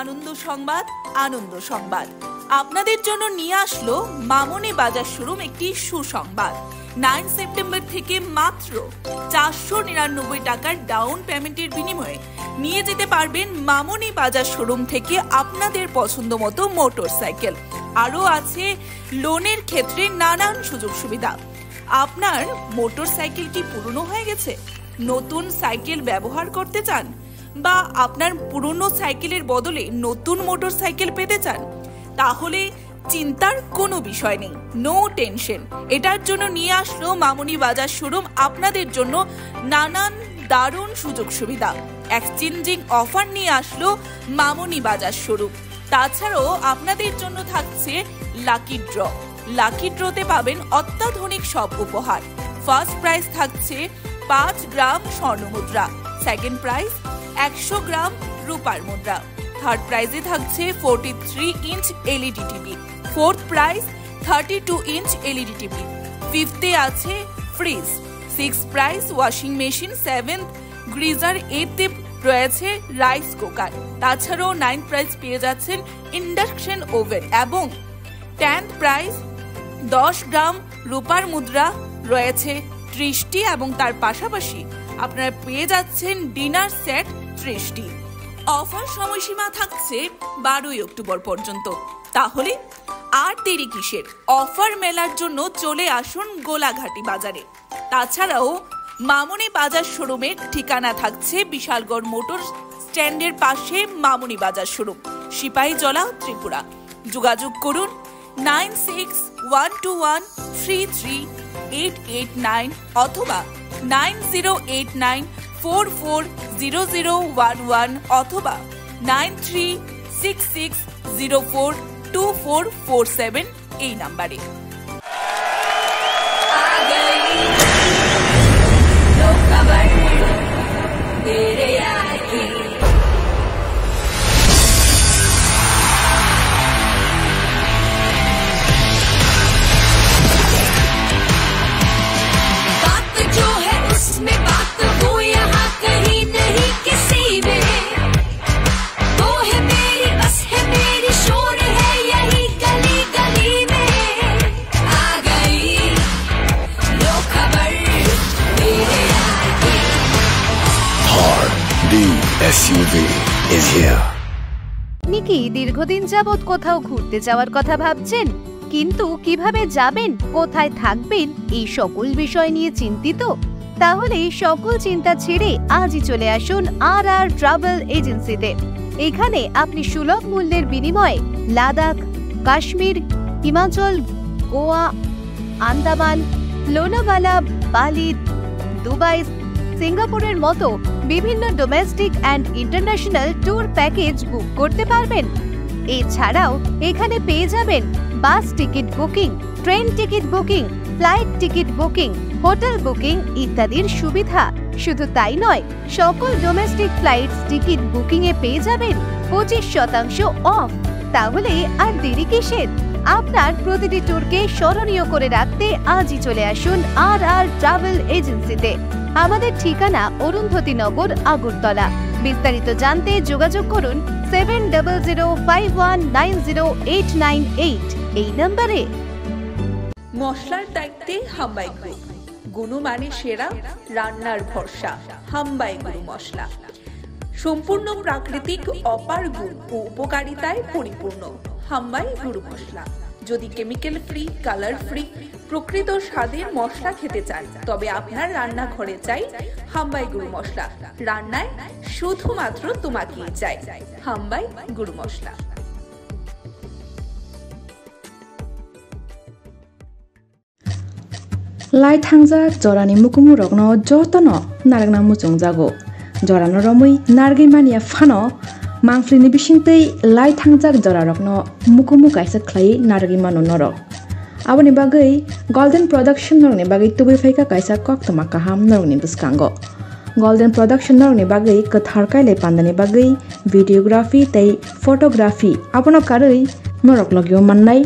আনন্দ সংবাদ আনন্দ সংবাদ আপনাদের জন্য নিয়ে আসলো মামনি বাজার শোরুম একটি সুসংবাদ। 9 সেপ্টেম্বর থেকে মাত্র 499 টাকার ডাউন পেমেন্টের বিনিময়ে নিয়ে যেতে পারবেন মামনি বাজার শোরুম থেকে আপনাদের পছন্দ মতো মোটরসাইকেল। আরও আছে লোনের ক্ষেত্রে নানান সুযোগ সুবিধা। আপনার মোটরসাইকেল কি পুরনো হয়ে গেছে, নতুন সাইকেল ব্যবহার করতে চান, বা আপনার পুরনো সাইকেলের বদলে নতুন মোটরসাইকেল পেতে চান, তাহলে চিন্তার কোনো বিষয় নেই, নো টেনশন। এটার জন্য নিয়ে আসলো মামনি বাজার শোরুম আপনাদের জন্য নানান দারুণ সুযোগ সুবিধা। এক্সচেঞ্জিং অফার নিয়ে আসলো মামনি বাজার শোরুম। তাছাড়াও আপনাদের জন্য থাকছে লাকি ড্র। লাকি ড্রতে পাবেন অত্যাধুনিক সব উপহার। ফার্স্ট প্রাইজ থাকছে 5 গ্রাম স্বর্ণ মুদ্রা, সেকেন্ড প্রাইজ 100 গ্রাম রূপার মুদ্রা, থার্ড প্রাইজে থাকছে 43 inch LED TV, fourth prize 32 inch LED TV, ফিফথে আছে fridge, six prize washing machine, seventh geyser, এইথে রয়েছে রাইস কুকার। তাছাড়াও 9th প্রাইজ পেয়ে যাচ্ছেন ইন্ডাকশন ওভেন এবং 10th প্রাইজ 10 গ্রাম রূপার মুদ্রা রয়েছে 30টি এবং তার পাশাপাশি আপনারা পেয়ে যাচ্ছেন ডিনার সেট 30টি। অফার সময়সীমা থাকছে 12 অক্টোবর পর্যন্ত। তাহলে আর দেরি কিসের, অফার মেলার জন্য চলে আসুন গোলাঘাটি বাজারে। তাছাড়াও মামনি বাজার শোরুমের ঠিকানা থাকছে বিশালগড় মোটর স্ট্যান্ডের পাশে মামনি বাজার শোরুম, সিপাহীজলা, ত্রিপুরা। যোগাযোগ করুন 9612133889 অথবা 9089440011 অথবা 9366042447 এই নাম্বারে। SUV is here. আপনি কি দীর্ঘদিন যাবত কোথাও ঘুরতে যাওয়ার কথা ভাবছেন, কিন্তু কিভাবে যাবেন, কোথায় থাকবেন, এই সকল বিষয় নিয়ে চিন্তিত? তাহলে সকল চিন্তা ছেড়ে আজই চলে আসুন RR ট্রাভেল এজেন্সিতে। এখানে আপনি সুলভ মূল্যের বিনিময়ে লাদাখ, কাশ্মীর, হিমাচল, গোয়া, আন্দামান, লোনাভালা, বালি, দুবাই, সিঙ্গাপুরের মতো বিভিন্ন domestic and international tour package বুক করতে পারবেন। এছাড়াও এখানে পেয়ে যাবেন বাস ticket booking, train ticket booking, flight ticket booking, hotel booking ইত্যাদির সুবিধা। শুধু তাই নয়, সকল ডোমেস্টিক ফ্লাইট টিকিট বুকিং এ পেয়ে যাবেন 25% অফ। তাহলে আর দেরি কিসের? আপনার প্রতিটি ট্যুরকে স্মরণীয় করে রাখতে আজই চলে আসুন RR ট্রাভেল এজেন্সিতে। আমাদের ঠিকানা অরুন্ধতী নগর, আগরতলা। বিস্তারিত জানতে যোগাযোগ করুন 7000519088 এই নম্বরে। মশলার দায়িত্বে হাম্বাই গ্রুপ, গুণমানে সেরা, রান্নার ভরসা। হাম্বাই গুরু মশলা সম্পূর্ণ প্রাকৃতিক, অপার গুণ ও উপকারিতায় পরিপূর্ণ। হাম্বাই গুরু মশলা। যদি কেমিক্যাল ফ্রি, কালার ফ্রি, প্রকৃত স্বাদের মশলা খেতে চান, তবে আপনার রান্নাঘরে চাই হাম্বাই গুরু মশলা। রান্নায় শুধুমাত্র তোমাকেই চাই হাম্বাই গুরু মশলা। লাই থাংজা জরানি মুকুমু রগ্ন যতন নারগনা মুচুং জাগো জরানো রমুই নারগै मानिया फानो मांफ्लिनि बिसिंतै लाई थांजाक जरा रग्न मुकुमु काइसा ख्लाइ नारगै मानो नर आबनि बागै गोल्डन प्रोडक्शन नरनि बागै तुबै फैका काइसा कक्तमा काहाम नरनि बस्कांगो गोल्डन प्रोडक्शन नरनि बागै कथार काइले पान्दानि बागै भिडियोग्राफी तै फोटोग्राफी आपनो कारै नरक लगियो मान्नाय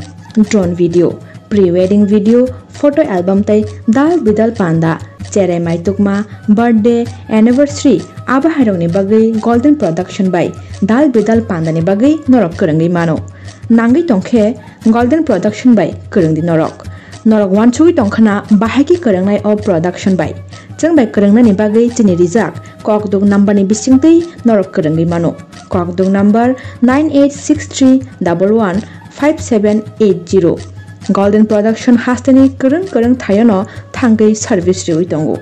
drone video pre wedding video photo album तै दाल बिदाल पांदा चेरे माइतुकमा birthday anniversary abaharokni bagai golden production by dal bedal pandani bagai norok kerengi mano nangai tongkhe golden production by kerengdi norok wanchui tongkhana bahagi kerengnai of production by jeng by kerengnani bagai chini rijak kokdung number ni bisingtei norok kerengi mano kokdung number 9863115780 golden production hasteni kereng thayono thangai service riwi tongo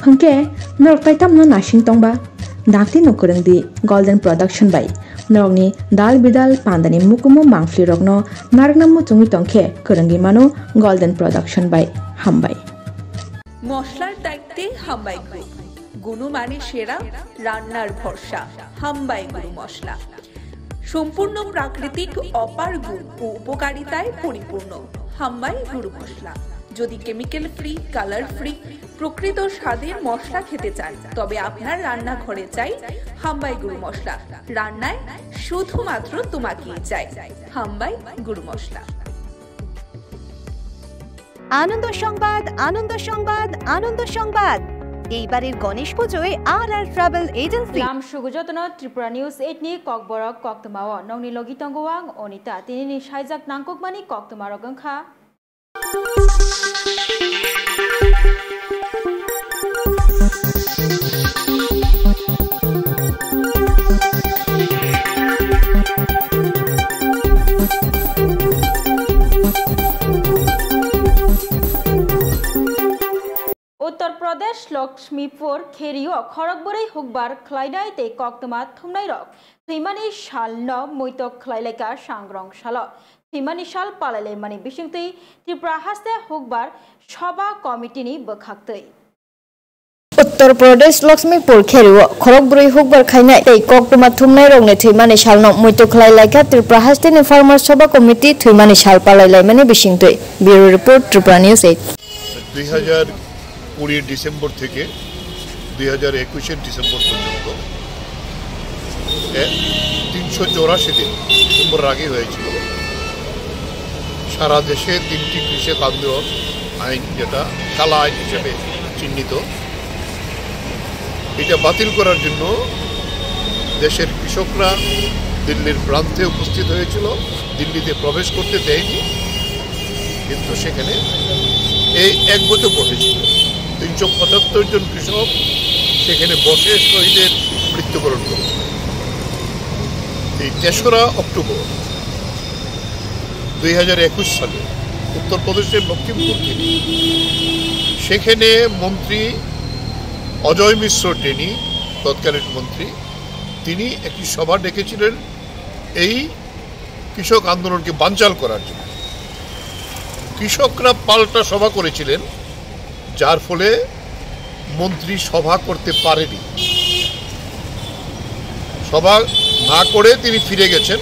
hangke norok taitamno nasing tongba dakti no kerengdi golden production by norokni dal bidal pandani mukumu mangfli rokno nargnamu chungi tongkhe kerengi mano golden production by hambai মশলার দায়িত্বে হাম্বাই group গুণমানে সেরা রান্নার ভরসা হাম্বাই গুরু মশলা সম্পূর্ণ প্রাকৃতিক অপার গুণ ও উপকারিতায় পরিপূর্ণ হাম্বাই গুরু মশলা যদি কেমিক্যাল ফ্রি কালার ফ্রি প্রকৃত স্বাদের মশলা খেতে চান তবে আপনার রান্নাঘরে চাই হাম্বাই গুরু মশলা রান্নায় শুধুমাত্র তোমাকেই চাই হাম্বাই গুরু মশলা আনন্দ সংবাদ আনন্দ সংবাদ আনন্দ সংবাদ এইবারের গণেশ পুজোয় আর ট্রাভেল এজেন্সি লাম সুগুজতন ত্রিপুরা নিউজ 8 নি ককবরক কক্তমাও নংনি লগিতঙ্গওয়াং অনিতা তিনিনি সাইজাক নাংককমানি কক্তমারগংখা उत्तर प्रदेश लक्ष्मीपुर खेरियो खरगबरै हुकबार खलायनाय ते कक्तमा थुमनाय रक थैमानि साल न मैतो खलायलायका सांग्रं साल थैमानि साल पालायले मानि बिसिंतै त्रिपुरा हास्ते हुकबार सभा कमिटिनि बखाक्तै उत्तर प्रदेश लक्ष्मीपुर खेरियो खरगबरै हुकबार खायनाय ते कक्तमा थुमनाय रकने थैमानि साल न मैतो खलायलायका त्रिपुरा हास्तेनि फार्मार सभा कमिटि थैमानि साल पालायलाय मानि बिसिंतै bureau report Tripura news 8 2020 December থেকে 2021 ডিসেম্বর পর্যন্ত 384 দিন ডিসেম্বর আগে হয়েছিল সারা দেশে 3টি কৃষক আন্দোলন আইন যেটা কালা আইন হিসেবে চিহ্নিত এটা বাতিল করার জন্য দেশের কৃষকরা দিল্লির প্রান্তে উপস্থিত হয়েছিল দিল্লিতে প্রবেশ করতে দেয়নি কিন্তু সেখানে এই এক বছর বসেছিল 375 জন কৃষক সেখানে বসে শহীদের মৃত্যুবরণ করেছে এই 3রা অক্টোবর 2021 সালে উত্তরপ্রদেশের লক্ষ্মীপুর থেকে সেখানে মন্ত্রী অজয় মিশ্র টেনি তৎকালীন মন্ত্রী তিনি একটি সভা ডেকেছিলেন এই কৃষক আন্দোলনকে বানচাল করার জন্য কৃষকরা পাল্টা সভা করেছিলেন যার ফলে মন্ত্রী সভা করতে পারেনি সভা না করে তিনি ফিরে গেছেন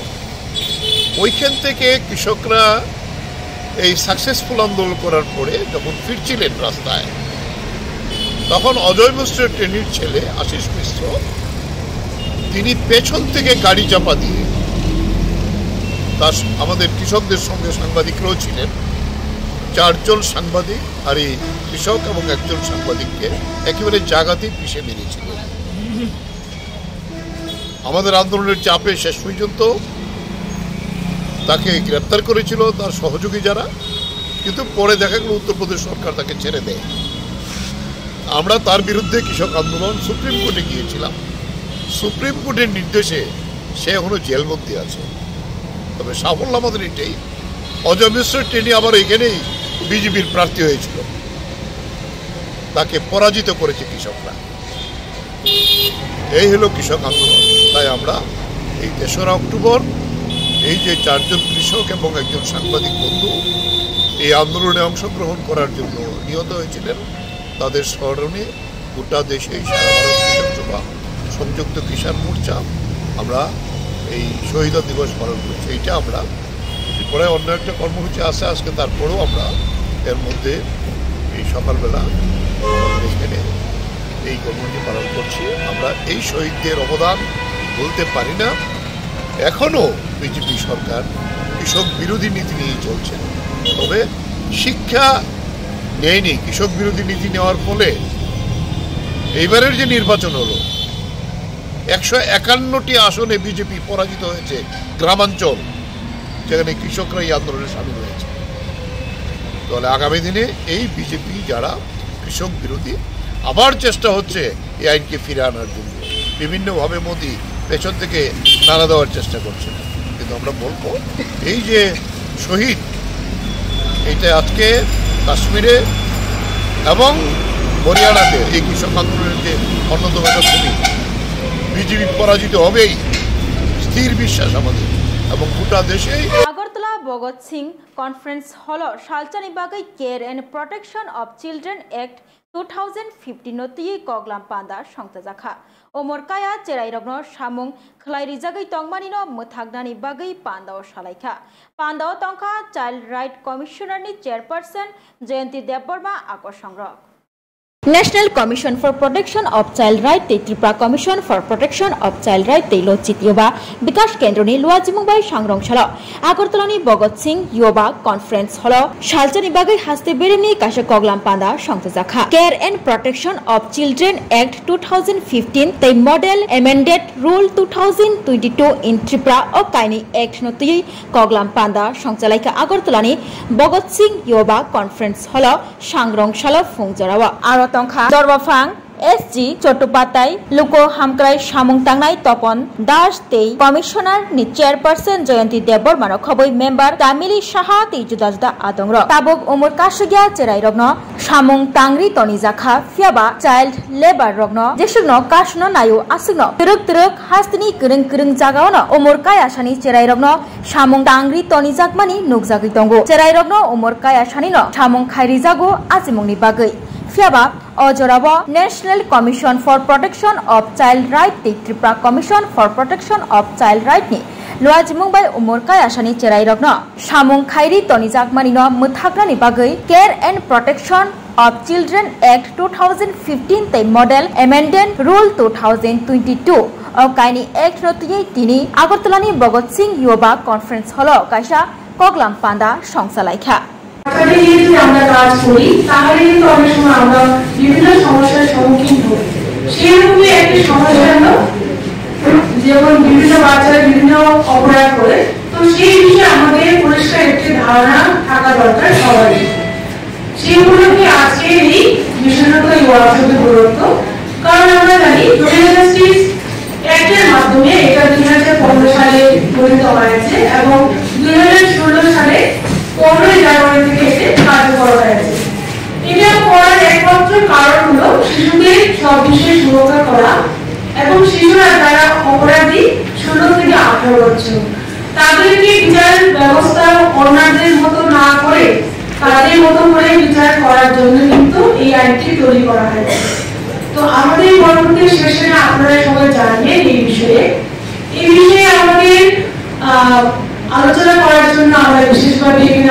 ওইখান থেকে কৃষকরা এই সাকসেসফুল আন্দোলন করার পরে যখন ফিরছিলেন রাস্তায় তখন অজয় মিশ্র টেনির ছেলে আশিস মিশ্র তিনি পেছন থেকে গাড়ি চাপা দিয়ে তার আমাদের কৃষকদের সঙ্গে সাংবাদিকরাও ছিলেন 4 জন সাংবাদিক আর এই কৃষক এবং একজন সাংবাদিককে একেবারে জায়গাতেই পিষে মেরেছিল আমাদের আন্দোলনের চাপে শেষ পর্যন্ত তাকে গ্রেপ্তার করেছিল তার সহযোগী যারা কিন্তু পরে দেখা গেল উত্তরপ্রদেশ সরকার তাকে ছেড়ে দেয় আমরা তার বিরুদ্ধে কৃষক আন্দোলন সুপ্রিম কোর্টে গিয়েছিলাম সুপ্রিম কোর্টের নির্দেশে সে এখনো জেলবন্দি আছে তবে সাফল্য আমাদের এটাই অজয় মিশ্র টেনি আবার এখানেই বিজেপির প্রার্থী হয়েছিল তাকে পরাজিত করেছে কৃষকরা এই হলো কৃষক আন্দোলন তাই আমরা এই 3রা অক্টোবর এই যে 4 জন কৃষক এবং একজন সাংবাদিক বন্ধু এই আন্দোলনে অংশগ্রহণ করার জন্য নিহত হয়েছিলেন তাদের স্মরণে গোটা দেশে সারা ভারত কৃষক সভা সংযুক্ত কিষাণ মোর্চা আমরা এই শহীদ দিবস পালন করছি এইটা আমরা পরে অন্য একটা কর্মসূচি আছে আজকে তারপরেও আমরা এর মধ্যে এই সকালবেলা আমাদের এখানে এই কর্মসূচি পালন করছি আমরা এই শহীদদের অবদান বলতে পারি না এখনও বিজেপি সরকার কৃষক বিরোধী নীতি নিয়ে চলছে তবে শিক্ষা নেয়নি কৃষক বিরোধী নীতি নেওয়ার ফলে এইবারের যে নির্বাচন হলো 151টি আসনে বিজেপি পরাজিত হয়েছে গ্রামাঞ্চল, যেখানে কৃষকরা এই আন্দোলনে সামিল হয়েছে। তাহলে আগামী দিনে এই বিজেপি যারা কৃষক বিরোধী, আবার চেষ্টা হচ্ছে এই আইনকে ফিরে আনার জন্য। বিভিন্নভাবে মোদি পেছন থেকে নাড়া দেওয়ার চেষ্টা করছে, কিন্তু আমরা বলবো এই যে শহীদ, এইটা আজকে কাশ্মীরে এবং হরিয়ানাতে এই কৃষক আন্দোলনের যে অন্যতম একটা ভূমি, বিজেপি পরাজিত হবেই, স্থির বিশ্বাস আমাদের এবং গোটা দেশে। আগরতলা ভগৎ সিং কনফারেন্স হল সালচানি বাগৈ care and protection of children act 2015 নতুই কগলাম পান্দা সংতাজাখা ওমরকায়া চেরাইরগ্ন সামুং খলাইরিজাগৈ তংমানিनो मोथागनानि बागै पान्दाव सालायखा पान्दाव तंखा चाइल्ड राइट कमिशनारनि चेयरपर्सन जयंती देबबर्मा आको संग्रह National Commission for Protection of Child Right te Tripura Commission for Protection of Child Right te Lochit Yoba Bikash Kendroni Luajimungbai Sangrong Shala Agartolani Bhagat Singh Yoba Conference Holo Shalchani Bagai Haste Beremni Kasha Koglam Panda Songtazakha Care and Protection of Children Act 2015 te Model Amended Rule 2022 in Tripura of Kaini Act Notui Koglam Panda Songchalaika Agartolani Bhagat Singh Yoba Conference Holo Sangrong Shala Fungjorawa Tongkha Dorwafang SG Chottopaধ্যায় Luko Hamkrai Samung Tangnai Topon Das Tei Commissioner ni Chairperson Jayanti Debormano Khoboi Member Tamili Saha Tei Juda Juda Adongro Tabok Umur Kasugya Cherai Rogno Samung Tangri Toni Zakha Fiaba Child Labor Rogno Jesugno Kasno Nayu Asugno Turuk Turuk Hastini Kurung Kurung Jagaono Umur Kaya Shani Cherai Rogno Samung Tangri Toni Jakmani Nukjagui Tongo Cherai Rogno Umur Kaya Shanino Samung Khairi Jago Azimungni Bagai Fiaba Ojorabo National Commission for Protection of Child Right te Tripura Commission for Protection of Child Right ni Luajimungbai Umurkai Asani Cherai Rogno Samung Khairi Toni Jakmanino Muthagrani Bagai Care and Protection of Children Act 2015 te Model Amended Rule 2022 of Kaini Act Notui Tini Agartolani Bhagat Singh Yoba Conference Holo Kaisa Koglam Panda Songsalaikha আমরা কাজ করি তাহলে কিন্তু অনেক সময় আমরা বিভিন্ন সমস্যার সম্মুখীন হই। সেরকমই একটি সমস্যা হলো যেমন বিভিন্ন বাচ্চারা বিভিন্ন অপরাধ করে, তো সেই বিষয়ে আমাদের পরিষ্কার একটি ধারণা থাকা দরকার সবারই। সেগুলোকে আজকে এই বিশেষত এই ওয়ার্কশপে গুরুত্ব, কারণ আমরা জানি জুভেনাইল জাস্টিস অ্যাক্টের মাধ্যমে এটা 2015 সালে গঠিত হয়েছে এবং 2016 সালে 15 জানুয়ারি থেকে এতে কার্যকর হয়েছে। এটা করার একমাত্র কারণ হলো শিশুদের সব বিষয়ে সুরক্ষা করা এবং শিশুরা যারা অপরাধী 16 থেকে 18 বছর তাদেরকে বিচার ব্যবস্থা অন্যদের মতো না করে তাদের মতো করে বিচার করার জন্য কিন্তু এই আইনটি তৈরি করা হয়েছে। তো আমাদের পরবর্তী সেশনে আপনারা সবাই জানবেন এই বিষয়ে আমাদের আলোচনা করার জন্য আমরা বিশেষভাবে এখানে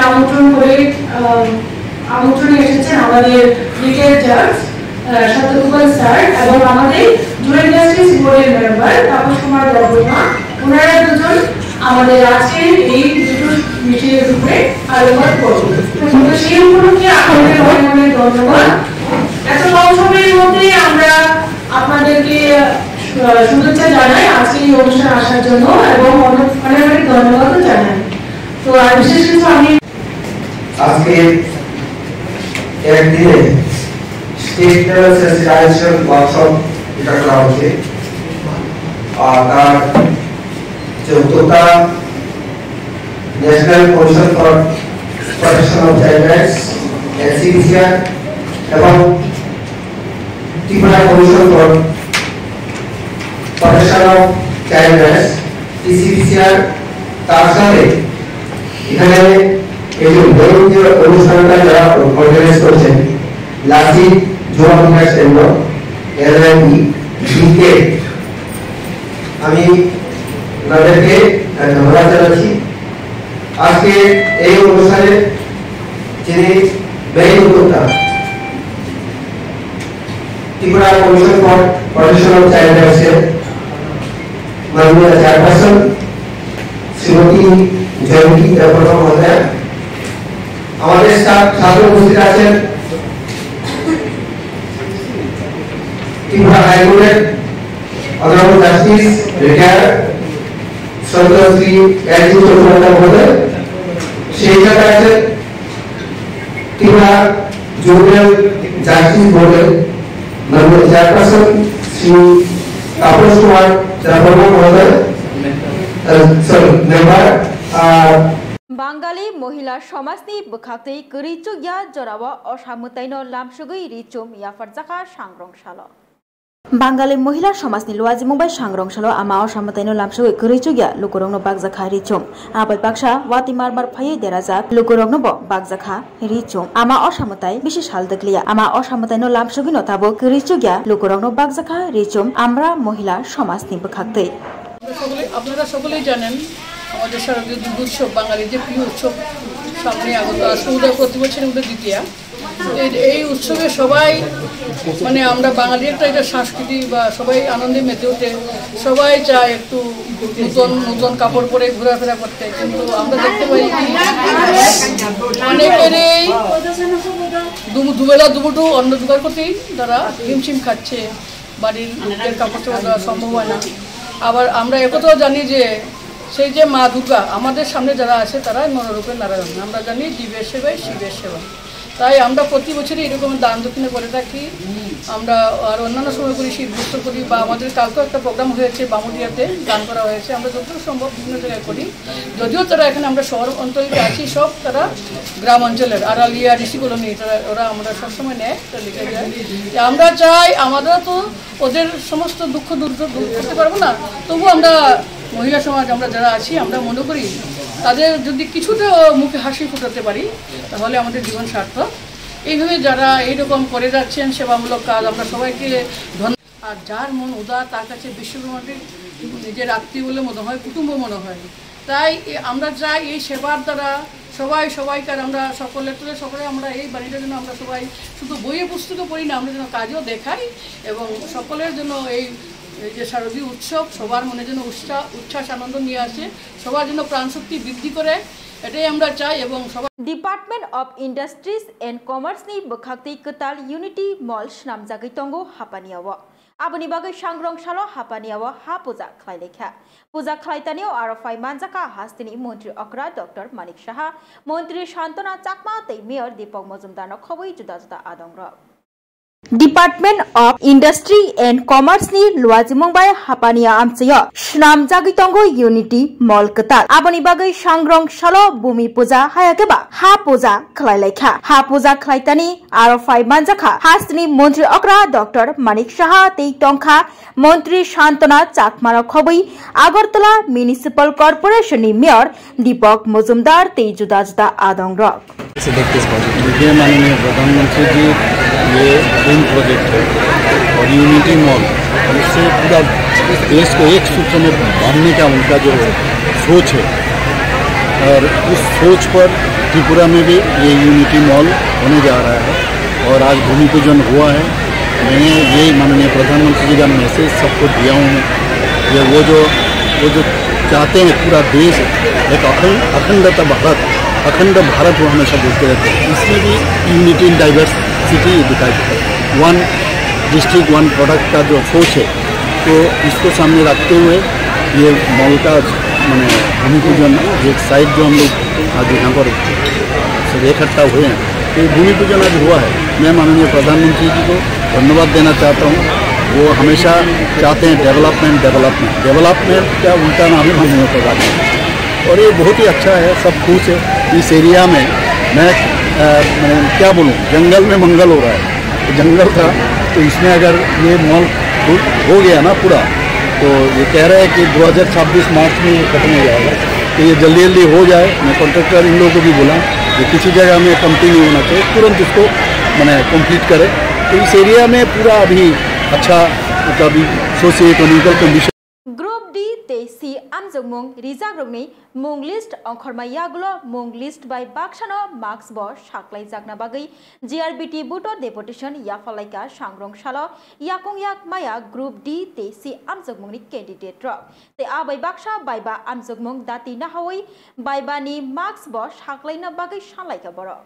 আমন্ত্রণে এসেছেন আমাদের ব্রিগেড জাজ সত্যগোপাল স্যার এবং আমাদের জুয়েল জাস্টিস বোর্ডের মেম্বার তাপস কুমার দেববর্মা। ওনারা দুজন আমাদের আজকের এই দুটো বিষয়ের উপরে আলোচনা করবেন। তো সেই উপলক্ষে আপনাদের অনেক অনেক ধন্যবাদ। এত কম সময়ের মধ্যে আমরা আপনাদেরকে শুভেচ্ছা জানাই আজকে এই অনুষ্ঠানে আসার জন্য এবং অনেক অনেক ধন্যবাদ জানাই। তো আর বিশেষ কিছু আমি আজকে একদিনে স্টেট লেভেল সেন্সিটাইজেশন ওয়ার্কশপ এটা করা হচ্ছে, আর তার যে উদ্যোক্তা national commission for protection of child rights NCPCR এবং Tripura commission for protection of child rights TCPCR, তার সাথে এখানে এই যে ভলেন্টিয়ার অনুষ্ঠানটা যারা অর্গানাইজ করছেন লাসি যুব বিকাশ কেন্দ্র এলএমই বিকে, আমি ওনাদেরকে ধন্যবাদ জানাচ্ছি। আজকে এই অনুষ্ঠানে যিনি মেইন উদ্যোক্তা Tripura commission for protection of child রাইটসের মাননীয় চেয়ারপারসন শ্রীমতী জয়ন্তী দেববর্মা মহোদয়া, আমাদের ছাত্র উপস্থিত আছেন included Honorable Justice Retired Sri L.G. Chattopadhyay Mahoday, সেই সাথে আছে ত্রিপুরা জুনিয়র জাস্টিস বোর্ডের মাননীয় চেয়ারপারসন শ্রী তাপস কুমার দেববর্মা মহোদয়, মেম্বার। বাঙালি মহিলা সমাজনি বখাক্তै গরিচুগিয়া জরাवा অসামতাইনো লামসুগै রিচুম ইয়াফারজাকা সাংরংশালো বাঙালি মহিলা সমাজনি লুয়াজি মুম্বাই সাংরংশালো আমা অসামতাইনো লামসুগै গরিচুগিয়া লুকুরংনো বাগজাখা রিচুম আবাই বাগসা ওয়াতি মারমার ফাयै দেরাজা লুকুরংনো ব বাগজাখা রিচুম আমা অসামতাই বিশেষ হাল দেখলিয়া আমা অসামতাইনো লামসুগিনো তাবো গরিচুগিয়া লুকুরংনো বাগজাখা রিচুম আমরা মহিলা সমাজনি বখাক্তै। আপনারা সকলেই জানেন আমাদের শারদীয় দুর্গোৎসব বাঙালির যে প্রিয় উৎসব সামনে আগত আসছে, প্রতি বছরের মধ্যে দ্বিতীয়া। এই উৎসবে সবাই মানে আমরা বাঙালি একটা এটা সংস্কৃতি বা সবাই আনন্দে মেতে ওঠে, সবাই চায় একটু নতুন নতুন কাপড় পরে ঘোরাফেরা করতে, কিন্তু আমরা দেখতে পাই অনেকেরই দুবেলা দুপুরটু অন্ন জোগাড় করতেই তারা হিমশিম খাচ্ছে, বাড়ির লোকের কাপড় চোপড় দেওয়া সম্ভব হয় না। আবার আমরা একথাও জানি যে সেই যে মা দুর্গা আমাদের সামনে যারা আছে তারা নররূপে নারায়ণ, আমরা জানি জীবের সেবাই শিবের সেবা। তাই আমরা প্রতি বছরই এরকম দান দক্ষিণে করে থাকি। আমরা আর অন্যান্য সময় করি, শীতবস্ত্র করি, বা আমাদের কালকেও একটা প্রোগ্রাম হয়েছে বামুডিয়াতে দান করা হয়েছে। আমরা যতটুকু সম্ভব বিভিন্ন জায়গায় করি, যদিও তারা এখানে আমরা শহর অঞ্চলে আছি, সব তারা গ্রাম অঞ্চলের আড়ালিয়া ঋষি কলোনি তারা ওরা আমরা সবসময় নেয়, লিখে যায়। আমরা চাই আমরা তো ওদের সমস্ত দুঃখ দূর করতে পারবো না, তবু আমরা মহিলা সমাজ আমরা যারা আছি আমরা মনে করি তাদের যদি কিছুটা মুখে হাসি ফোটাতে পারি তাহলে আমাদের জীবন সার্থক। এইভাবে যারা এইরকম করে যাচ্ছেন সেবামূলক কাজ, আমরা সবাইকে ধন্যবাদ। আর যার মন উদার তার কাছে বিশ্বব্রহ্মাণ্ডের নিজের আত্মীয় বলে মনে হয়, কুটুম্ব মনে হয়। তাই আমরা চাই এই সেবার দ্বারা সবাইকার আমরা সকলে আমরা এই বাড়িটার জন্য আমরা সবাই শুধু বইয়ে পুস্তকে পড়ি না, আমরা যেন কাজেও দেখাই এবং সকলের জন্য এই যে শারদীয় উৎসব সবার মনে যেন উচ্ছ্বাস আনন্দ নিয়ে আসে, সবার জন্য প্রাণশক্তি বৃদ্ধি করে, এটাই আমরা চাই। এবং department of industries and commerce नि बखाक्तै कताल यूनिटी मॉल नामजागै तंगो हापानियाव आबनि बागै सांग्रंशालो हापानियाव हा पूजा खलाइलेखा पूजा खलाइतानियाव आरफाइ मानजाका हास्तिनि मंत्री अकरा डॉक्टर मानिक साहा मंत्री शान्तना चाकमा तै मेयर दीपक मजुमदार खबै जुदा जुदा आदंग department of industry and commerce नि लुवाजिमंबाय हापानिया आमचयो नामजागै तंगो यूनिटी मॉल कताल आबनि बागै सांग्रंशालो भूमि पूजा हायाकेबा हा पूजा खलाइलाइखा हा पूजा खलाइतानि आरफाइ मानजाखा हास्तिनि मंत्री अकरा डॉक्टर मानिक साहा तै टंखा मंत्री शान्तना चाकमार खबै आगरतला म्युनिसिपल कॉर्पोरेशन नि मेयर दीपक मजुमदार तै जुदा जुदा आदंग माननीय प्रधानमंत्री जी ये ड्रीम प्रोजेक्ट है और यूनिटी मॉल इससे पूरा देश को एक सूत्र में बांधने का उनका जो सोच है और उस सोच पर त्रिपुरा में भी ये यूनिटी मॉल होने जा रहा है और आज भूमि पूजन हुआ है। मैंने ये माननीय प्रधानमंत्री जी का मैसेज सबको दिया हूँ कि वो जो चाहते हैं पूरा देश एक अखंडता अखंड भारत वो हमेशा बोलते रहते हैं, इसमें भी यूनिटी इन डाइवर्सिटी दिखाई देता है। वन डिस्ट्रिक्ट वन प्रोडक्ट का जो सोच है तो इसको सामने रखते हुए ये मॉल का मैंने भूमि पूजन एक साइड जो हम लोग आज यहाँ पर सब इकट्ठा हुए हैं तो ये भूमि पूजन आज हुआ है। मैं माननीय प्रधानमंत्री जी को धन्यवाद देना चाहता हूँ। वो हमेशा चाहते हैं डेवलपमेंट का उल्टा नाम है माननीय प्रधानमंत्री और ये बहुत ही अच्छा है, सब खुश है। इस एरिया में मैं क्या बोलूँ, जंगल में मंगल हो रहा है। जंगल था तो इसमें अगर ये मॉल हो गया ना पूरा तो ये कह रहे हैं कि 2026 मार्च में ये खत्म हो जाएगा, तो ये जल्दी हो जाए। मैं कॉन्ट्रैक्टर इन लोगों को भी बोला कि किसी जगह में कमती नहीं होना चाहिए, तुरंत इसको मैंने कंप्लीट करे। तो इस एरिया में पूरा अभी अच्छा मतलब socio economical condition group D तेसी आमजोंगमुं रिजाग्रंनि मुं लिस्ट अंखरमायागुलो मुं लिस्ट बाय बाक्सानो मार्क्स ब साख्लाय जागना बागै जीआरबीटी बुटो डेपुटेशन याफालायका सांग्रंशालो याकुं याक माया ग्रुप डी तेसी आमजोंगमुंनि कैंडिडेट र ते आबाय बाक्सा बायबा आमजोंगमुं दाति नाहावै बायबानि मार्क्स ब साख्लायना बागै सालायका बरक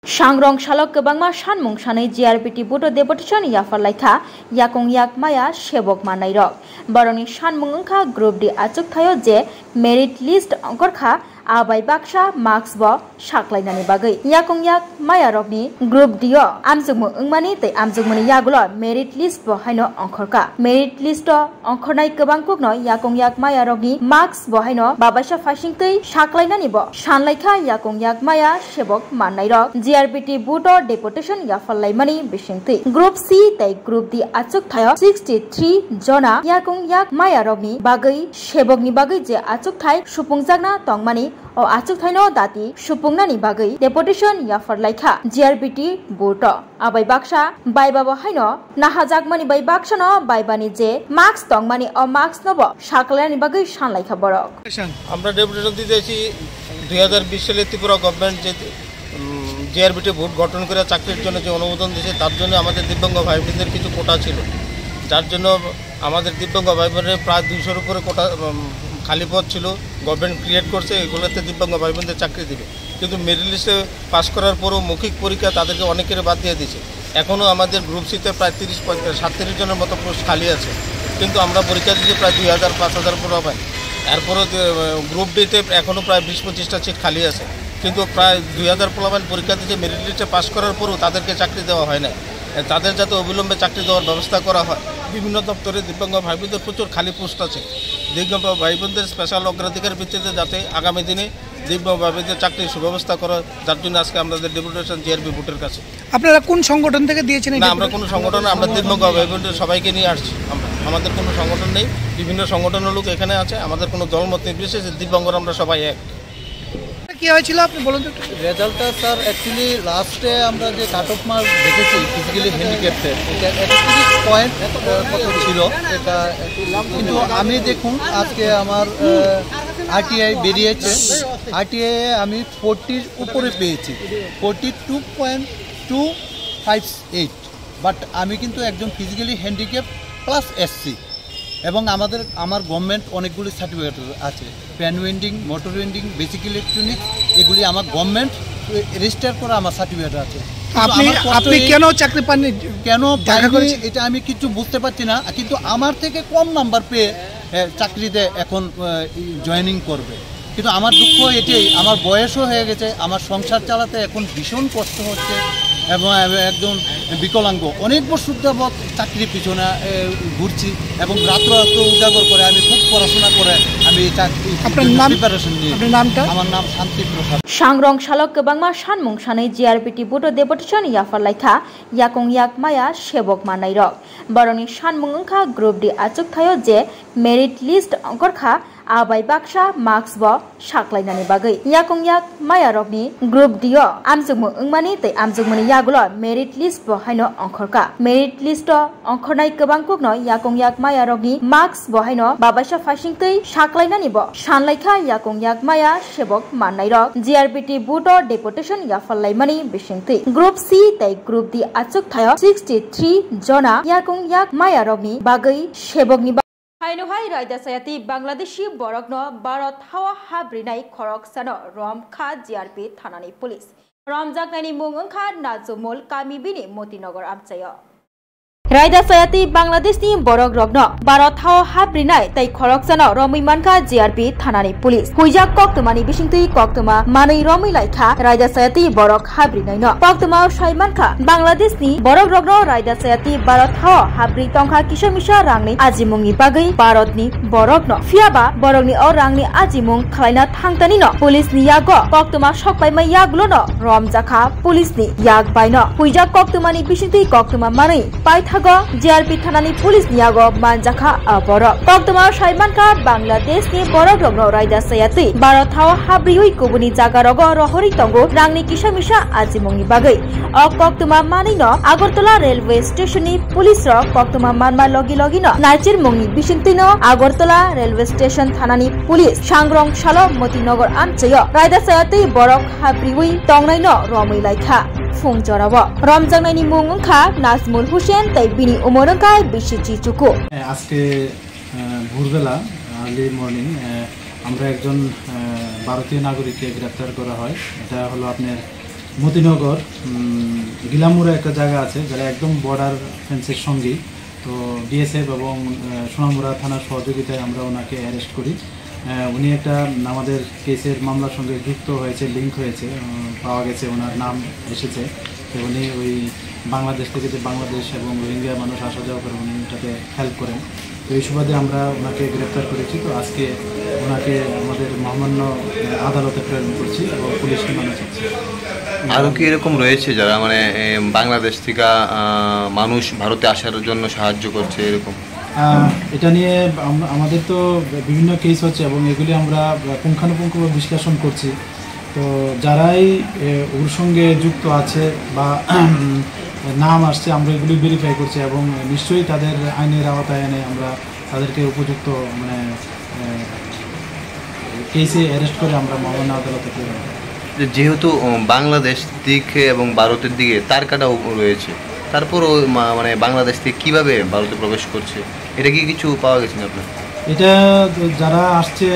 सांग्रं शालक गोबांमा सानमुं सानै जिआरपिटि बुट डेपुटेशन याफा लाइखा याकं याक माया सेबक मानाय रक बरनि सानमुं ओंखा ग्रुप डि आचुक थायो जे मेरिट लिस्ट अंकरखा आबाय बाक्सा मार्क्स ब साख्लायनानै बागै याकं याक माया रकनि ग्रुप डि आमजुगमु ओंमानि तै आमजुगमुनि यागुल मेरिट लिस्ट ब हायनो अंखरका मेरिट लिस्ट अंखरनाय गोबां पुगनो याकं याक माया रकनि मार्क्स ब हायनो बाबायसा फासिंतै साख्लायनानै ब सानलायखा याकं याक माया सेबक माननाय रक जिआरपिटि बुट डेपुटेशन याफालायमानि बिसिंतै ग्रुप सी तै ग्रुप डि आचुक थायो 63 जना याकं याक माया रकनि बागै सेबकनि बागै जे आचुक थाय सुपुंजागना तंमानि ओ आचुक थायनो दाति सुपुंनानि बागै डेपुटेशन याफालायखा जिआरपिटि बुट आबाय बाक्सा बायबाबो हायनो नाहाजागमानि बाय बाक्सानो बायबानि जे मार्क्स तंमानि ओ मार्क्स नबो साख्लायनानि बागै सानलायखा बरक আমরা ডেপুটেশন দিতেছি 2020 সালে ত্রিপুরা গভর্নমেন্ট যে জিআরপিটি ভোট গঠন করে চাকরির জন্য যে অনুমোদন দিয়েছে তার জন্য আমাদের দিব্যাঙ্গ ভাই বোনদের কিছু কোটা ছিল, যার জন্য আমাদের দিব্যাঙ্গ ভাই বোনের প্রায় 200-র উপরে কোটা খালি পদ ছিল। গভর্নমেন্ট ক্রিয়েট করছে এগুলোতে দিব্যাঙ্গ ভাই বোনদের চাকরি দেবে, কিন্তু মেরিট লিস্টে পাস করার পরও মৌখিক পরীক্ষা তাদেরকে অনেকের বাদ দিয়ে দিয়েছে। এখনও আমাদের গ্রুপ সিতে প্রায় 30-37 জনের মতো পোস্ট খালি আছে, কিন্তু আমরা পরীক্ষা দিচ্ছি প্রায় 2000-5000 পুরো পাই। এরপরও গ্রুপ ডিতে এখনও প্রায় 20-25টা সিট খালি আছে, কিন্তু প্রায় 2000 পোলাপান পরীক্ষা দিতে মেরিট লিস্টে পাস করার পরও তাদেরকে চাকরি দেওয়া হয় না। তাদের যাতে অবিলম্বে চাকরি দেওয়ার ব্যবস্থা করা হয়। বিভিন্ন দপ্তরে দিব্যাঙ্গ ভাই বোনদের প্রচুর খালি পোস্ট আছে, দিব্যাঙ্গ ভাই বোনদের স্পেশাল অগ্রাধিকার ভিত্তিতে যাতে আগামী দিনে দিব্যাঙ্গ ভাই বোনদের চাকরির সুব্যবস্থা করা, যার জন্য আজকে আমাদের ডেপুটেশন জিআরপি বুটের কাছে। আপনারা কোন সংগঠন থেকে দিয়েছেন? না, আমরা কোনো সংগঠন, আমরা দিব্যাঙ্গ ভাই বোনদের সবাইকে নিয়ে আসছি। আমাদের কোনো সংগঠন নেই, বিভিন্ন সংগঠনের লোক এখানে আছে। আমাদের কোনো দলমত নির্বিশেষে দিব্যাঙ্গরা আমরা সবাই এক। কি হয়েছিল আপনি বলুন তো? রেজাল্টটা স্যার অ্যাকচুয়ালি লাস্টে আমরা যে কাট অফ মার্ক দেখেছি ফিজিক্যালি হ্যান্ডিক্যাপ্টেড, এটা 31 পয়েন্ট কত ছিল এটা, কিন্তু আমি দেখুন আজকে আমার আরটিআই বেরিয়েছে, আরটিআই আমি 40-র উপরে পেয়েছি, 42.258, বাট আমি কিন্তু একজন ফিজিক্যালি হ্যান্ডিক্যাপ প্লাস এসসি, এবং আমার গভর্নমেন্ট অনেকগুলি সার্টিফিকেট আছে, pan winding, motor winding, basic electronics, এগুলি আমার গভর্নমেন্ট রেজিস্টার করা আমার সার্টিফিকেট আছে। আপনি কেন চাকরি পাননি? কেন পাইনি এটা আমি কিছু বুঝতে পারছি না, কিন্তু আমার থেকে কম নাম্বার পেয়ে চাকরিতে এখন জয়েনিং করবে। কিন্তু আমার দুঃখ এটাই, আমার বয়সও হয়ে গেছে, আমার সংসার চালাতে এখন ভীষণ কষ্ট হচ্ছে, এবং একজন বিকলাঙ্গ অনেক বছর যাবৎ চাকরির পিছনে ঘুরছি, এবং রাত্র উজাগর করে আমি খুব পড়াশোনা করে আমি চাকরি প্রিপারেশন নিই। আমার নাম শান্তি প্রসাদ। सांग्रं शालक गोबांमा सानमुं सानै जिआरपिटि बुट डेपुटेशन याफालायखा याकं याक माया सेबक मानाय रक बरनि सानमुं ओंखा ग्रुप डि आचुक थायो जे मेरिट लिस्ट अंकरखा आबाय बाक्सा मार्क्स ब साख्लायनानै बागै याकं याक माया रकनि ग्रुप डि आमजुगमु ओंमानि तै आमजुगमुनि यागुल मेरिट लिस्ट ब हायनो अंखरका मेरिट लिस्ट अंखरनाय गोबां पुगनो याकं याक माया रकनि मार्क्स ब हायनो बाबायसा फासिंतै साख्लायनानै ब सानलायखा याकं याक माया सेबक माननाय रक जिआरपिटि बुट डेपुटेशन याफालायमानि बिसिंतै ग्रुप सी तै ग्रुप डि आचुक थायो 63 जना याकं याक माया रकनि बागै सेबकनि हायनुहाय रायदासायाति बांग्लादेशी बरकनो भारत हावा हाब्रिनाय खरक सानो रमखा जिआरपि थानानि पुलिस रमजागनायनि मुं ओंखा नाजुमुल कामिबिनि मतिनगर आमचायो रायदासायाति बांग्लादेशनि बरक रग्न भारत हावा हाब्रिनाय तै खरक सानो रमैमानखा जिआरपि थानानि पुलिस हुइजाक कक्तमानि बिसिंतै कक्तमा मानै रमै लायखा रायदासायाति बरक हाब्रिनायनो कक्तमा साइमानखा बांग्लादेशनि बरक रग्न रायदासायाति भारत हावा हाब्रि तंखा किसमिसा रांनि आजिमुंनि बागै भारतनि बरकनो फियाबा बरकनि अ रांनि आजिमुं खालायना थांतानिनो पुलिसनि याग कक्तमा सकबायमा यागलोनो रमजाखा पुलिसनि याग बायनो हुइजाक कक्तमानि बिसिंतै कक्तमा मानै पाइथा जिआरपि थानानि पुलिस नियागो मानजाखा बरक कक्तमा साइमानखा बांग्लादेशनि बरक रग्न रायदासायाति भारत हावा हाब्रियै गुबुननि जागा रग रहरि तंगो रांनि किसमिसा आजिमुंनि बागै अ कक्तमा मानैनो आगरतला रेलवे स्टेशननि पुलिस र कक्तमा मानमा लगी लगिनो नाइचिर मुंनि बिसिंतैनो आगरतला रेलवे स्टेशन थानानि पुलिस सांग्रं शालो मतिनगर आमचायो रायदासायाति बरक हाब्रियै तंनायनो रमै लायखा फुंजराव रमजांनायनि मुं ओंखा नाजमुल हुसैन तै बिनि उमरंखाय बिसिचि चुकु আজকে ভোরবেলা আর্লি মর্নিং আমরা একজন ভারতীয় নাগরিককে গ্রেফতার করা হয়। এটা হলো আপনার মতিনগর গিলামুড়া একটা জায়গা আছে যারা একদম বর্ডার ফেন্সের সঙ্গেই। তো বিএসএফ এবং সোনামুড়া থানার সহযোগিতায় আমরা ওনাকে অ্যারেস্ট করি। উনি একটা আমাদের কেসের মামলার সঙ্গে যুক্ত হয়েছে, লিঙ্ক হয়েছে, পাওয়া গেছে, ওনার নাম এসেছে। তো উনি ওই বাংলাদেশ থেকে যে বাংলাদেশ এবং রোহিঙ্গা মানুষ আসা যাওয়া করে উনি এটাতে হেল্প করেন। তো এই সুবাদে আমরা ওনাকে গ্রেপ্তার করেছি। তো আজকে ওনাকে আমাদের মহামান্য আদালতে প্রেরণ করছি এবং পুলিশ রিমান্ডে চাচ্ছি। আরও কি এরকম রয়েছে যারা মানে বাংলাদেশ থেকে মানুষ ভারতে আসার জন্য সাহায্য করছে এরকম? এটা নিয়ে আমাদের তো বিভিন্ন কেস হচ্ছে এবং এগুলি আমরা পুঙ্খানুপুঙ্খভাবে বিশ্লেষণ করছি। তো যারাই ওর সঙ্গে যুক্ত আছে বা নাম আসছে আমরা এগুলি ভেরিফাই করছি এবং নিশ্চয়ই তাদের আইনের আওতায় এনে আমরা তাদেরকে উপযুক্ত মানে কেসে অ্যারেস্ট করে আমরা মহামান্য আদালতে প্রেরণ করি। যেহেতু বাংলাদেশ দিকে এবং ভারতের দিকে তার কাটা রয়েছে, তারপরও মানে বাংলাদেশ থেকে কীভাবে ভারতে প্রবেশ করছে এটা কি কিছু পাওয়া গেছে না আপনার? এটা যারা আসছে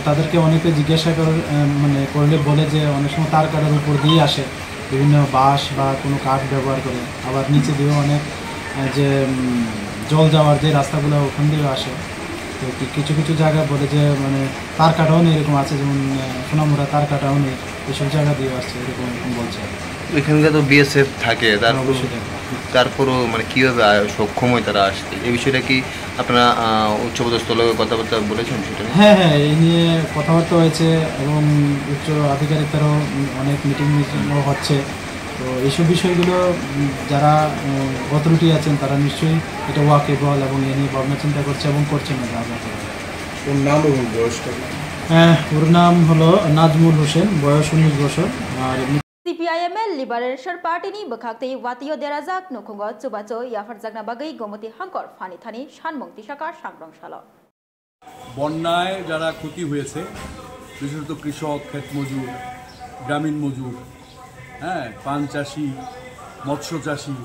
তাদেরকে অনেকে জিজ্ঞাসা করলে বলে যে অনেক সময় তার কাটার উপর দিয়ে আসে, বিভিন্ন বাঁশ বা কোনো কাঠ ব্যবহার করে, আবার নিচে দিয়েও অনেক যে জল যাওয়ার যে রাস্তাগুলো ওখান দিয়েও আসে। তো কিছু কিছু জায়গা বলে যে মানে তার কাটাও নেই, এরকম আছে, যেমন সোনামুড়া তার কাটাও নেই, এসব জায়গা দিয়েও আসছে এরকম বলছে। এখানকার তো বিএসএফ থাকে, তারপরও মানে কীভাবে সক্ষম হয় তারা আসতে, এই বিষয়টা কি আপনারা উচ্চপদস্থ লোকের কথাবার্তা বলেছেন সেটা? হ্যাঁ, এই নিয়ে কথাবার্তা হয়েছে এবং উচ্চ আধিকারিকদেরও অনেক মিটিংও হচ্ছে। তো এইসব বিষয়গুলো যারা অথরিটি আছেন তারা নিশ্চয়ই এটা ওয়াকেবল এবং এ নিয়ে ভাবনা চিন্তা করছে এবং করছেন। ওর নাম এবং বয়সটা? ওর নাম হলো নাজমুল হোসেন, বয়স 19 বছর। আর CPIM लिबारेशन पार्टी नि बखाक्ते वातियो देराजाक नखुंग चुबाचो याफारजाकना बागै गमति हांकर फानि थानि सानमंग तिसाका सांग्रांशाल। বন্যায় যারা ক্ষতি হয়েছে বিশেষত কৃষক, ক্ষেত মজুর, গ্রামীণ মজুর, পান চাষি, মৎস্য চাষি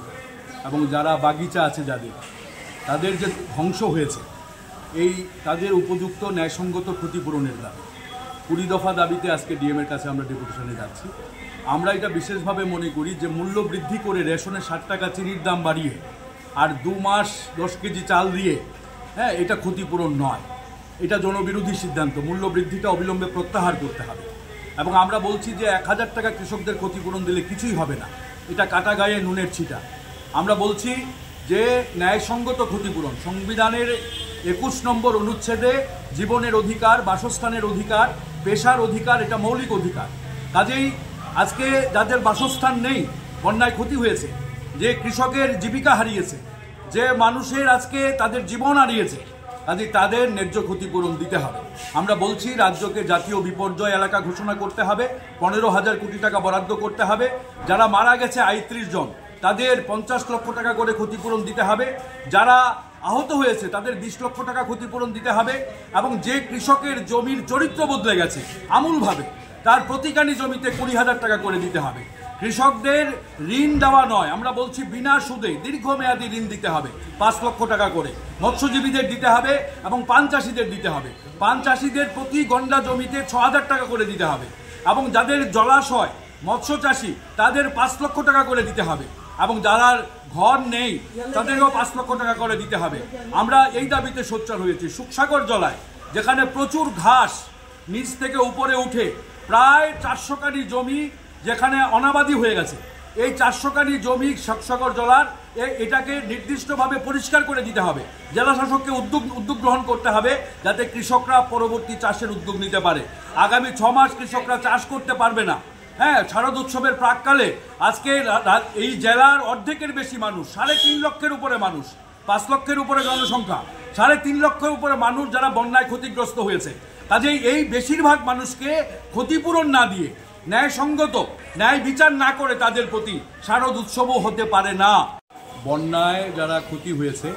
এবং যারা বাগিচা আছে তাদের যে ধ্বংস হয়েছে এই তাদের উপযুক্ত ন্যায়সঙ্গত ক্ষতিপূরণের দাবি 20 দফা দাবিতে আজকে ডিএম এর কাছে আমরা ডেপুটেশনে যাচ্ছি। আমরা এটা বিশেষভাবে মনে করি যে মূল্য বৃদ্ধি করে রেশনে 60 টাকা চিনির দাম বাড়িয়ে আর 2 মাস 10 কেজি চাল দিয়ে এটা ক্ষতিপূরণ নয়, এটা জনবিরোধী সিদ্ধান্ত। মূল্য বৃদ্ধিটা অবিলম্বে প্রত্যাহার করতে হবে এবং আমরা বলছি যে 1000 টাকা কৃষকদের ক্ষতিপূরণ দিলে কিছুই হবে না, এটা কাটা গায়ে নুনের ছিটা। আমরা বলছি যে ন্যায়সঙ্গত ক্ষতিপূরণ, সংবিধানের 21 নম্বর অনুচ্ছেদে জীবনের অধিকার, বাসস্থানের অধিকার, পেশার অধিকার, এটা মৌলিক অধিকার। কাজেই আজকে যাদের বাসস্থান নেই, বন্যায় ক্ষতি হয়েছে, যে কৃষকের জীবিকা হারিয়েছে, যে মানুষের আজকে তাদের জীবন হারিয়েছে, কাজেই তাদের ন্যায্য ক্ষতিপূরণ দিতে হবে। আমরা বলছি রাজ্যকে জাতীয় বিপর্যয় এলাকা ঘোষণা করতে হবে, 15,000 কোটি টাকা বরাদ্দ করতে হবে। যারা মারা গেছে 38 জন, তাদের 50 লক্ষ টাকা করে ক্ষতিপূরণ দিতে হবে। যারা আহত হয়েছে তাদের 20 লক্ষ টাকা ক্ষতিপূরণ দিতে হবে এবং যে কৃষকের জমির চরিত্র বদলে গেছে আমূলভাবে, তার প্রতিকানি জমিতে 20,000 টাকা করে দিতে হবে। কৃষকদের ঋণ দেওয়া নয়, আমরা বলছি বিনা সুদে দীর্ঘমেয়াদী ঋণ দিতে হবে 5 লক্ষ টাকা করে। মৎস্যজীবীদের দিতে হবে এবং পান চাষিদের দিতে হবে। পান চাষিদের প্রতি গন্ডা জমিতে 6,000 টাকা করে দিতে হবে এবং যাদের জলাশয় মৎস্য চাষি তাদের 5 লক্ষ টাকা করে দিতে হবে এবং যারা ঘর নেই তাদেরও 5 লক্ষ টাকা করে দিতে হবে। আমরা এই দাবিতে সোচ্চার হয়েছি। সুখসাগর জলায় যেখানে প্রচুর ঘাস নিচ থেকে উপরে উঠে প্রায় 400 কানি জমি যেখানে অনাবাদি হয়ে গেছে, এই 400 কানি জমি সুখসাগর জলার এটাকে নির্দিষ্টভাবে পরিষ্কার করে দিতে হবে। জেলা শাসককে উদ্যোগ গ্রহণ করতে হবে যাতে কৃষকরা পরবর্তী চাষের উদ্যোগ নিতে পারে। আগামী 6 মাস কৃষকরা চাষ করতে পারবে না। শারদ উৎসবের প্রাককালে আজকে এই জেলার অর্ধেকের বেশি মানুষ, 3.5 লক্ষের উপরে মানুষ, 5 লক্ষের উপরে জনসংখ্যা, 3.5 লক্ষের উপরে মানুষ যারা বন্যায় ক্ষতিগ্রস্ত হয়েছে। কাজেই এই বেশিরভাগ মানুষকে ক্ষতিপূরণ না দিয়ে, ন্যায়সঙ্গত ন্যায় বিচার না করে তাদের প্রতি শারদ উৎসবও হতে পারে না। বন্যায় যারা ক্ষতি হয়েছে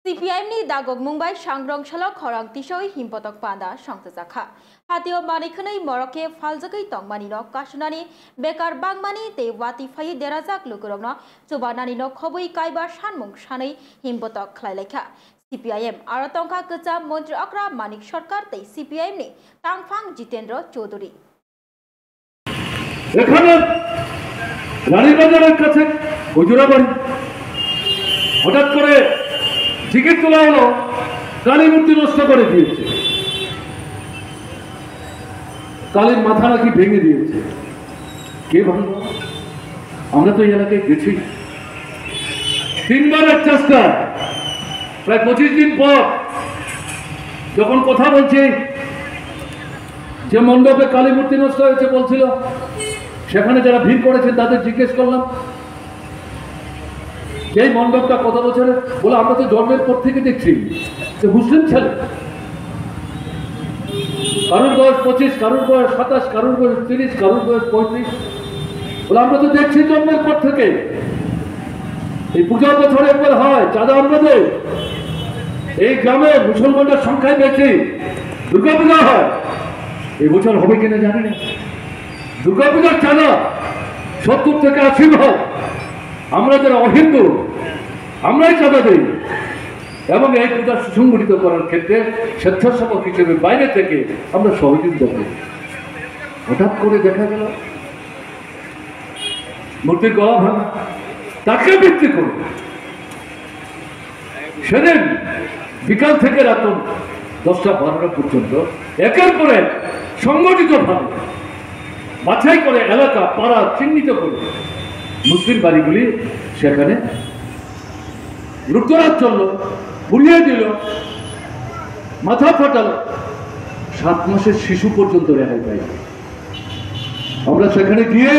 CPIM ni dagog Mumbai sangrongshalo khorang tisoi himpotok panda sangtjakha hatio manikhnai moroke faljagai tongmani no kasunani bekar bangmani te wati phai derajak lukurogno chubanani no khoboi kaiba sanmung sanai himpotok khlailekha CPIM aratongkha kecha mantri akra manik sarkar te CPIM ni tangphang Jitendra Choudhury এখানে রানীবাজারের কাছে গজুরাবাড়ি। হঠাৎ করে ticket তোলা হলো, কালী মূর্তি নষ্ট করে দিয়েছে, কালীর মাথা নাকি ভেঙে দিয়েছে। কে ভাঙল? আমরা তো এই এলাকায় গেছি, 3 বারের চেষ্টা। প্রায় 25 দিন পর যখন কথা বলছি, যে মণ্ডপে কালী মূর্তি নষ্ট হয়েছে বলছিল, সেখানে যারা ভিড় করেছে তাদের জিজ্ঞেস করলাম যে এই মণ্ডপটা কত বছরের? বলে আমরা তো জন্মের পর থেকে দেখছি যে মুসলিম ছেলে, কারোর বয়স 25, কারোর বয়স 27, কারোর বয়স 30, কারোর বয়স 35। বলে আমরা তো দেখছি জন্মের পর থেকে। এই পূজার বছরে একবার হয়, চাঁদা আমরা দেই। এই গ্রামে মুসলমানদের সংখ্যায় বেশি, দুর্গাপূজা হয়। এই বছর হবে কিনা জানি না। দুর্গাপূজার চাঁদা 70 থেকে 80 ভাগ আমরা যারা অহিন্দু আমরাই চাঁদা দিই। এবং এই পূজা সুসংগঠিত করার ক্ষেত্রে স্বেচ্ছাসেবক হিসেবে বাইরে থেকে আমরা সহযোগিতা করি। হঠাৎ করে দেখা গেল মূর্তির গলা ভাঙা, তাকে ভিত্তি করে সেদিন বিকাল থেকে রাত 10টা-12টা পর্যন্ত একের পরে সংগঠিতভাবে বাছাই করে এলাকা পাড়া চিহ্নিত করে মুসলিম বাড়িগুলি সেখানে লুটতরাজ চলল, পুড়িয়ে দিল, মাথা ফাটালো। 7 মাসের শিশু পর্যন্ত রেহাই পাই। আমরা সেখানে গিয়ে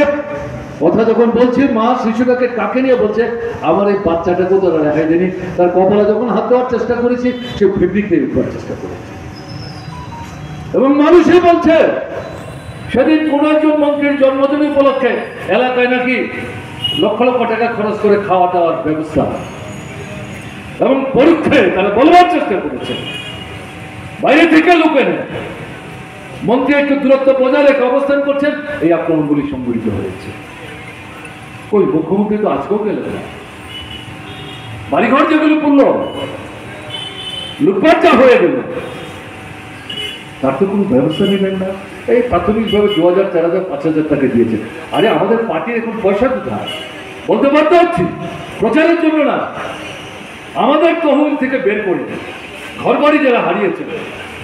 কথা যখন বলছি, মা শিশুটাকে কাকে নিয়ে বলছে, আমার এই বাচ্চাটাকেও তারা রেহাই দেয়নি। তার কপালে যখন হাত দেওয়ার চেষ্টা করেছি, সে ফেব্রিক দিয়ে উঠবার চেষ্টা করেছে। এবং মানুষই বলছে সেদিন কোন একজন মন্ত্রীর জন্মদিন উপলক্ষে এলাকায় নাকি লক্ষ লক্ষ টাকা খরচ করে খাওয়া দাওয়ার ব্যবস্থা, এবং পরীক্ষে তারা বলবার চেষ্টা করেছে বাইরে থেকে লোকে নেই। মন্ত্রী একটু দূরত্ব বজায় রেখে অবস্থান করছেন, এই আক্রমণগুলি সংঘটিত হয়েছে। ওই মুখ্যমন্ত্রী তো আজকেও গেলেন না। বাড়িঘর যেগুলো পড়ল, লুটপাট যা হয়ে গেল, তার তো কোনো ব্যবস্থা নেবেন না। এই প্রাথমিকভাবে 2000, 4000, 5000 টাকা দিয়েছে। আরে আমাদের পার্টির এখন পয়সা কোথায় বলতে বাধ্য হচ্ছি, প্রচারের জন্য না, আমাদের তহবিল থেকে বের করে ঘর বাড়ি যারা হারিয়েছে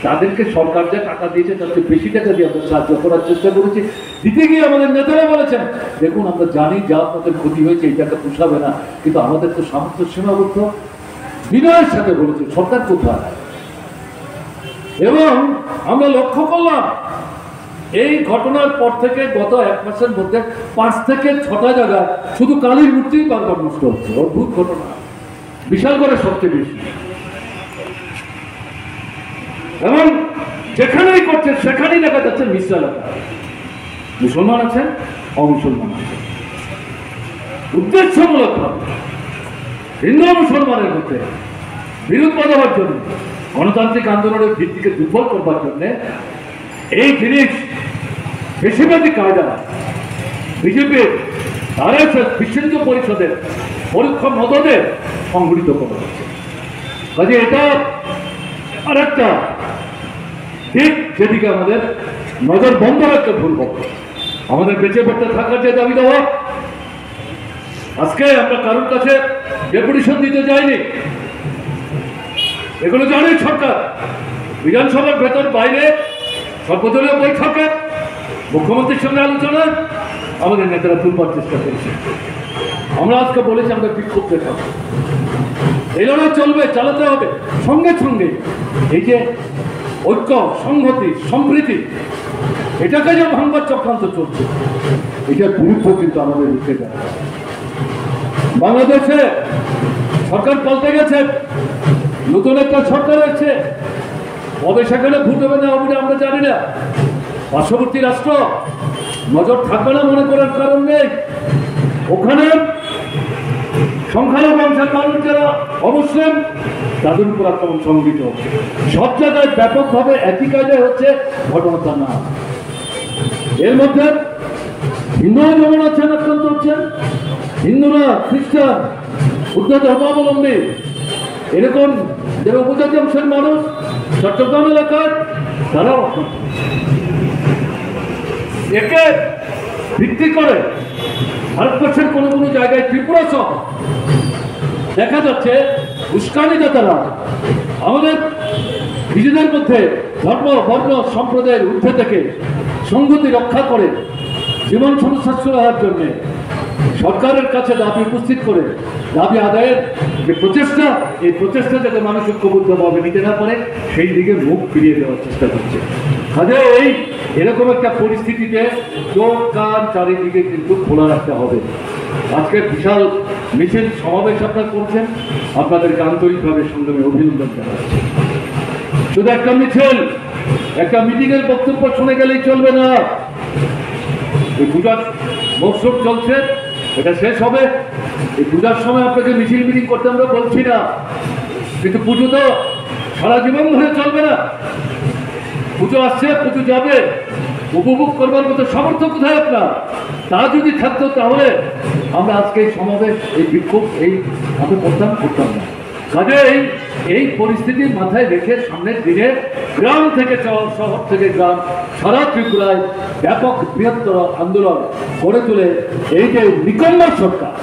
তাদেরকে সরকার যা টাকা দিয়েছে তার চেয়ে বেশি টাকা দিয়ে আমরা সাহায্য করার চেষ্টা করেছি। দিতে গিয়ে আমাদের নেতারা বলেছেন, দেখুন আমরা জানি যা আপনাদের ক্ষতি হয়েছে এই টাকা পোষাবে না, কিন্তু আমাদের তো সামর্থ্য সীমাবদ্ধ। বিনয়ের সাথে বলেছে সরকার কোথায়। এবং আমরা লক্ষ্য করলাম এই ঘটনার পর থেকে গত 1 মাসের মধ্যে 5 থেকে 6টা জায়গায় শুধু কালীর মূর্তি বারবার নষ্ট হচ্ছে। অদ্ভুত ঘটনা, বিশাল করে সবচেয়ে বেশি। এবং যেখানেই করছে সেখানেই দেখা যাচ্ছে মিশ্র এলাকা, মুসলমান আছেন, অমুসলমান আছেন। উদ্দেশ্যমূলকভাবে হিন্দু মুসলমানের মধ্যে বিরোধ বাঁধাবার জন্য, গণতান্ত্রিক আন্দোলনের ভিত্তিকে দুর্বল করবার জন্য এই জিনিস বেশিরভাগই কায়দা বিজেপির RSS বিশ্ব হিন্দু পরিষদের পরোক্ষ মদদে সংগঠিত করা হচ্ছে। কাজে এটা আর একটা দিক যেদিকে আমাদের নজর বন্ধ রাখতে ভুলব। আমাদের বেঁচে পড়তে থাকার যে দাবি দেওয়া, আজকে আমরা কারোর কাছে ডেপুটেশন দিতে যাইনি, এগুলো জানে সরকার। বিধানসভার ভেতর বাইরে সর্বদলীয় বৈঠকে মুখ্যমন্ত্রীর সঙ্গে আলোচনা আমাদের নেতারা তুলবার চেষ্টা করেছে। আমরা আজকে বলেছি আমরা বিক্ষোভ দেখাবো, এই লড়াই চলবে, চালাতে হবে। সঙ্গে সঙ্গে এই যে ঐক্য, সংহতি, সম্প্রীতি, এটাকে যে ভাঙবার চক্রান্ত চলছে, এটার বিরুদ্ধে কিন্তু আমাদের রুখে যায়। বাংলাদেশে সরকার পাল্টে গেছে, নতুন একটা সরকার আছে, কবে সেখানে ভোট হবে না হবে আমরা জানি না। পার্শ্ববর্তী রাষ্ট্র নজর থাকবে না মনে করার কারণ নেই। ওখানে সংখ্যালঘু অংশের মানুষ যারা অমুসলিম তাদের উপর আক্রমণ সংঘটিত হচ্ছে। সব জায়গায় ব্যাপকভাবে একই কাজে হচ্ছে, ঘটনাটা না। এর মধ্যে হিন্দুরা যেমন আছেন, আক্রান্ত হচ্ছেন, হিন্দুরা, খ্রিস্টান, বুদ্ধ ধর্মাবলম্বী, এরকম যারা উপজাতি অংশের মানুষ চট্টগ্রাম এলাকার, তারাও একে ভিত্তি করে ভারতবর্ষের কোনো কোনো জায়গায় ত্রিপুরা সহ দেখা যাচ্ছে উস্কানিদাতারা আমাদের নিজেদের মধ্যে ধর্ম বর্ণ সম্প্রদায়ের ঊর্ধ্বে থেকে সংহতি রক্ষা করে জীবন সুস্বাস্থ্য হওয়ার জন্য সরকারের কাছে দাবি উপস্থিত করে দাবি আদায়ের যে প্রচেষ্টা, এই প্রচেষ্টা যাতে মানুষ ঐক্যবদ্ধভাবে নিতে না পারে সেই দিকে মুখ ফিরিয়ে দেওয়ার চেষ্টা করছে। কাজে এই এরকম একটা পরিস্থিতিতে চোখ কান চারিদিকে কিন্তু খোলা রাখতে হবে। আজকের বিশাল মিছিল সমাবেশ আপনারা করছেন, আপনাদেরকে আন্তরিকভাবে সংগ্রামে অভিনন্দন জানাচ্ছি। শুধু একটা মিছিল, একটা মিটিংয়ের বক্তব্য শুনে গেলেই চলবে না। এই পূজার মৌসুম চলছে, এটা শেষ হবে। এই পূজার সময় আপনাকে মিছিল মিটিং করতে আমরা বলছি না, কিন্তু পুজো তো সারা জীবন ধরে চলবে না। পুজো আসছে, পুজো যাবে, উপভোগ করবার মতো সামর্থ্য কোথায় আপনার? তা যদি থাকতো তাহলে আমরা আজকে এই সমাবেশ, এই বিক্ষোভ আমরা করতাম না। কাজে এই পরিস্থিতির মাথায় রেখে সামনের দিনে গ্রাম থেকে শহর থেকে গ্রাম সারা ত্রিপুরায় ব্যাপক বৃহত্তর আন্দোলন গড়ে তুলে এই যে নিকম্মা সরকার,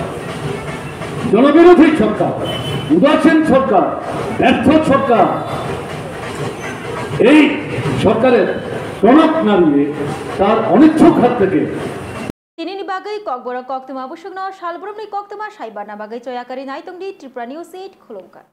জনবিরোধী সরকার, উদাসীন সরকার, ব্যর্থ সরকার, এই সরকারের টনক নাড়িয়ে তার অনিচ্ছুক হাত থেকে Tinini bagai kok borok kok tema busuk no shal borok ni kok tema shaibar na bagai coyakari naitung di Tripura News 8 Khulungkar.